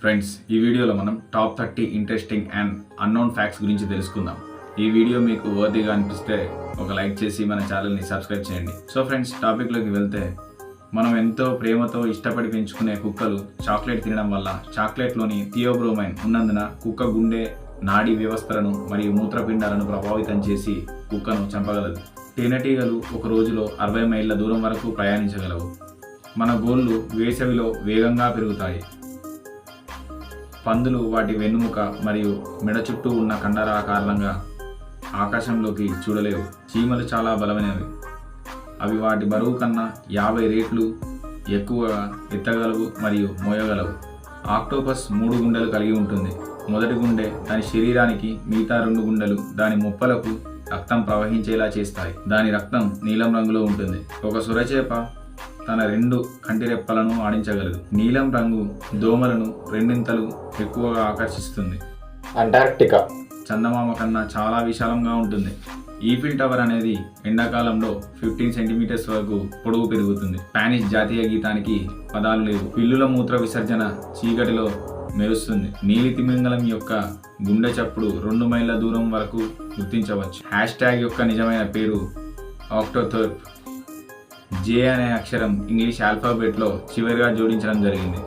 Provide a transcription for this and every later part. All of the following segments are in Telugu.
ఫ్రెండ్స్, ఈ వీడియోలో మనం top 30 interesting and unknown facts గురించి తెలుసుకుందాం. ఈ వీడియో మీకు వర్తీగా అనిపిస్తే ఒక లైక్ చేసి మన ఛానల్ని సబ్స్క్రైబ్ చేయండి. సో ఫ్రెండ్స్, టాపిక్లోకి వెళ్తే మనం ఎంతో ప్రేమతో ఇష్టపడి పెంచుకునే కుక్కలు చాక్లెట్ తినడం వల్ల చాక్లెట్లోని థియోబ్రోమైన్ ఉన్నందున కుక్క గుండె నాడీ వ్యవస్థలను మరియు మూత్రపిండాలను ప్రభావితం చేసి కుక్కను చంపగలదు. తేనెటీగలు ఒక రోజులో 60 మైళ్ళ దూరం వరకు ప్రయాణించగలవు. మన గోళ్ళు వేసవిలో వేగంగా పెరుగుతాయి. పందులు వాటి వెన్నుముక మరియు మెడ చుట్టూ ఉన్న కండరాల కారణంగా ఆకాశంలోకి చూడలేవు. చీమలు చాలా బలమైనవి. అవి వాటి బరువు కన్నా 50 రెట్లు ఎక్కువగా ఎత్తగలవు మరియు మోయగలవు. ఆక్టోపస్ 3 గుండెలు కలిగి ఉంటుంది. మొదటి గుండె దాని శరీరానికి, మిగతా 2 గుండెలు దాని ముప్పలకు రక్తం ప్రవహించేలా చేస్తాయి. దాని రక్తం నీలం రంగులో ఉంటుంది. ఒక సొరచేప తన 2 కంటిరెప్పలను ఆడించగలదు. నీలం రంగు దోమలను రెండింతలు ఎక్కువగా ఆకర్షిస్తుంది. అంటార్క్టికా చందమామ కన్నా చాలా విశాలంగా ఉంటుంది. ఈఫిల్ టవర్ అనేది ఎండాకాలంలో 15 సెంటీమీటర్స్ వరకు పొడవు పెరుగుతుంది. స్పానిష్ జాతీయ గీతానికి పదాలు లేవు. పిల్లుల మూత్ర విసర్జన చీకటిలో మెరుస్తుంది. నీలి తిమింగలం యొక్క గుండె చప్పుడు 2 మైళ్ళ దూరం వరకు గుర్తించవచ్చు. హ్యాష్ యొక్క నిజమైన పేరు ఆక్టోథర్ప్. జే అనే అక్షరం ఇంగ్లీష్ ఆల్ఫాబెట్లో చివరిగా జోడించడం జరిగింది.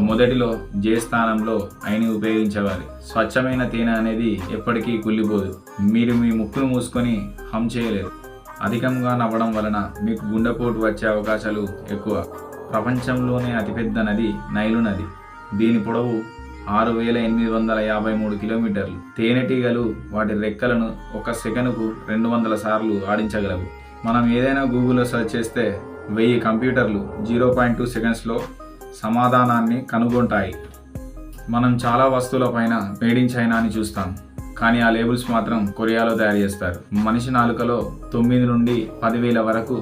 మొదటిలో జే స్థానంలో ఐని ఉపయోగించేవారు. స్వచ్ఛమైన తేనె అనేది ఎప్పటికీ కుళ్ళిపోదు. మీరు మీ ముక్కును మూసుకొని హమ్ చేయలేరు. అధికంగా నవ్వడం వలన మీకు గుండెపోటు వచ్చే అవకాశాలు ఎక్కువ. ప్రపంచంలోనే అతిపెద్ద నది నైలు నది. దీని పొడవు 6853 కిలోమీటర్లు. తేనెటీగలు వాటి రెక్కలను ఒక సెకనుకు 200 సార్లు ఆడించగలవు. మనం ఏదైనా గూగుల్లో సెర్చ్ చేస్తే 1000 కంప్యూటర్లు 0.2 సెకండ్స్లో సమాధానాన్ని కనుగొంటాయి. మనం చాలా వస్తువులపైన మేడ్ ఇన్ చైనా అని చూస్తాం, కానీ ఆ లేబుల్స్ మాత్రం కొరియాలో తయారు చేస్తారు. మనిషి నాలుకలో 9 నుండి 10,000 వరకు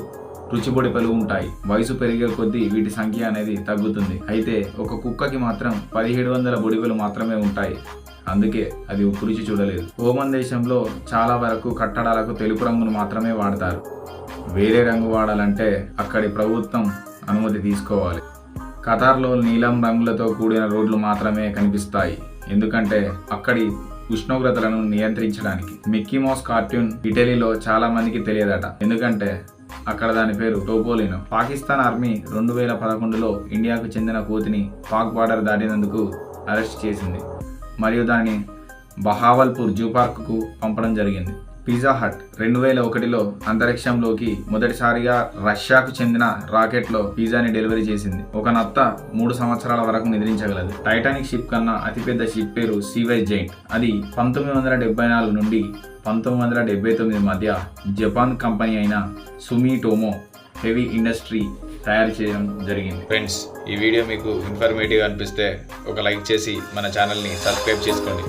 రుచిబొడిపలు ఉంటాయి. వయసు పెరిగే కొద్దీ వీటి సంఖ్య అనేది తగ్గుతుంది. అయితే ఒక కుక్కకి మాత్రం 1700 బొడిపలు మాత్రమే ఉంటాయి. అందుకే అది ఉప్పు రుచి చూడలేదు. ఓమన్ దేశంలో చాలా వరకు కట్టడాలకు తెలుపు రంగును మాత్రమే వాడతారు. వేరే రంగు వాడాలంటే అక్కడి ప్రభుత్వం అనుమతి తీసుకోవాలి. ఖతార్లో నీలం రంగులతో కూడిన రోడ్లు మాత్రమే కనిపిస్తాయి, ఎందుకంటే అక్కడి ఉష్ణోగ్రతలను నియంత్రించడానికి. మిక్కీ మౌస్ కార్టూన్ ఇటలీలో చాలా మందికి తెలియదట, ఎందుకంటే అక్కడ దాని పేరు టోపోలినో. పాకిస్తాన్ ఆర్మీ 2011లో ఇండియాకు చెందిన కోతిని పాక్ బార్డర్ దాటినందుకు అరెస్ట్ చేసింది మరియు దాన్ని బహావల్పూర్ జూ పార్క్కు పంపడం జరిగింది. పిజ్జా హట్ 2001లో అంతరిక్షంలోకి మొదటిసారిగా రష్యాకు చెందిన రాకెట్లో పిజ్జాని డెలివరీ చేసింది. ఒక నత్త 3 సంవత్సరాల వరకు నిద్రించగలదు. టైటానిక్ షిప్ కన్నా అతిపెద్ద షిప్ పేరు సీవైస్ జైంట్. అది 1974 నుండి 1979 మధ్య జపాన్ కంపెనీ అయిన సుమిటోమో హెవీ ఇండస్ట్రీ తయారు చేయడం జరిగింది. ఫ్రెండ్స్, ఈ వీడియో మీకు ఇన్ఫర్మేటివ్గా అనిపిస్తే ఒక లైక్ చేసి మన ఛానల్ని సబ్స్క్రైబ్ చేసుకోండి.